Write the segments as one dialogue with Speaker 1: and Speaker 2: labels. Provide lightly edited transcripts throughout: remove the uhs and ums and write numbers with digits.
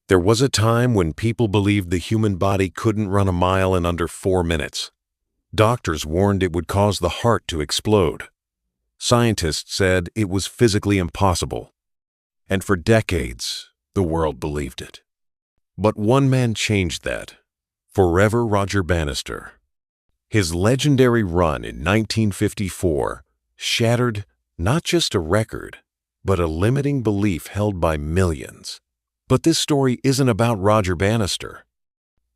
Speaker 1: There was a time when people believed the human body couldn't run a mile in under 4 minutes. Doctors warned it would cause the heart to explode. Scientists said it was physically impossible. And for decades, the world believed it. But one man changed that. Forever Roger Bannister. His legendary run in 1954 shattered not just a record, but a limiting belief held by millions. But this story isn't about Roger Bannister.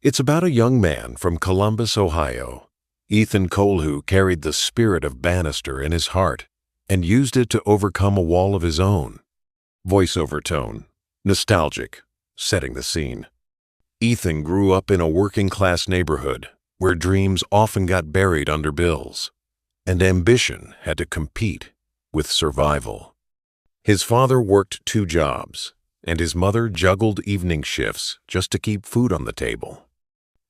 Speaker 1: It's about a young man from Columbus, Ohio. Ethan Cole, who carried the spirit of Bannister in his heart and used it to overcome a wall of his own. Voiceover tone, nostalgic, setting the scene. Ethan grew up in a working-class neighborhood where dreams often got buried under bills, and ambition had to compete with survival. His father worked 2 jobs, and his mother juggled evening shifts just to keep food on the table.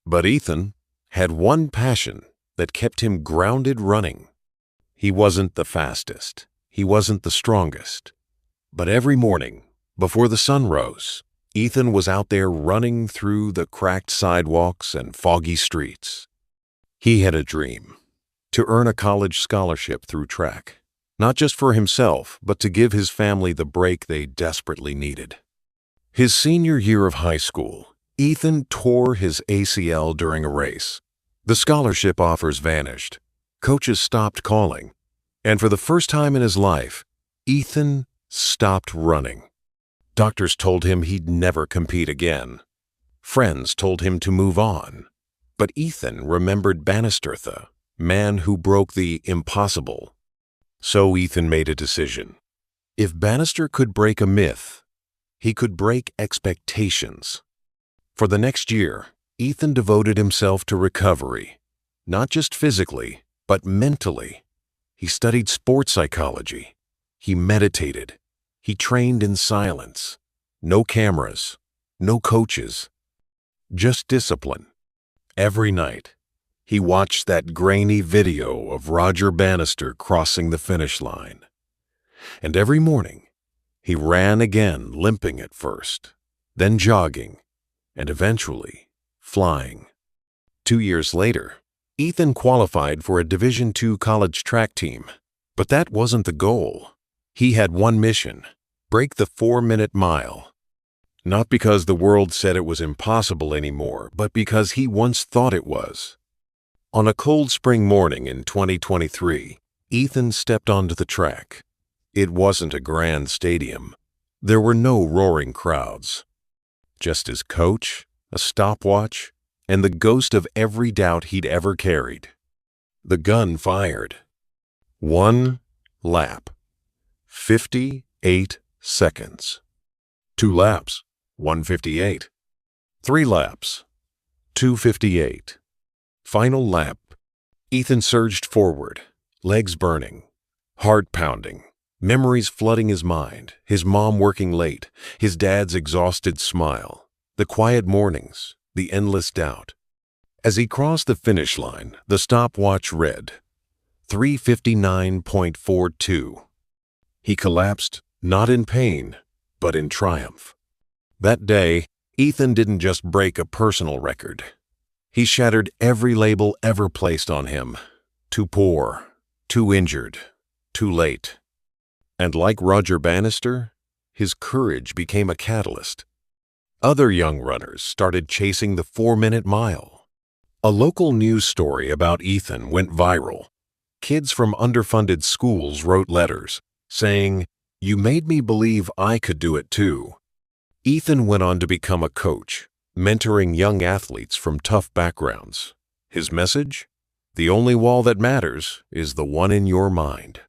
Speaker 1: But Ethan had one passion that kept him grounded running. He wasn't the fastest, he wasn't the strongest, but every morning, before the sun rose, Ethan was out there running through the cracked sidewalks and foggy streets. He had a dream, to earn a college scholarship through track, not just for himself, but to give his family the break they desperately needed. His senior year of high school, Ethan tore his ACL during a race. The scholarship offers vanished. Coaches stopped calling. And for the first time in his life, Ethan stopped running. Doctors told him he'd never compete again. Friends told him to move on. But Ethan remembered Bannister, the man who broke the impossible. So Ethan made a decision. If Bannister could break a myth, he could break expectations. For the next year, Ethan devoted himself to recovery, not just physically, but mentally. He studied sports psychology. He meditated. He trained in silence. No cameras, no coaches, just discipline. Every night, he watched that grainy video of Roger Bannister crossing the finish line. And every morning, he ran again, limping at first, then jogging, and eventually flying. 2 years later, Ethan qualified for a Division II college track team. But that wasn't the goal. He had one mission: break the 4-minute mile. Not because the world said it was impossible anymore, but because he once thought it was. On a cold spring morning in 2023, Ethan stepped onto the track. It wasn't a grand stadium. There were no roaring crowds. Just his coach, a stopwatch, and the ghost of every doubt he'd ever carried. The gun fired. 1 lap. 58 seconds. 2 laps. 1:58. 3 laps. 2:58. Final lap. Ethan surged forward, legs burning, heart pounding, memories flooding his mind, his mom working late, his dad's exhausted smile, the quiet mornings, the endless doubt. As he crossed the finish line, the stopwatch read 3:59.42. He collapsed, not in pain, but in triumph. That day, Ethan didn't just break a personal record. He shattered every label ever placed on him. Too poor, too injured, too late. And like Roger Bannister, his courage became a catalyst. Other young runners started chasing the 4-minute mile. A local news story about Ethan went viral. Kids from underfunded schools wrote letters saying, "You made me believe I could do it too." Ethan went on to become a coach, mentoring young athletes from tough backgrounds. His message? The only wall that matters is the one in your mind.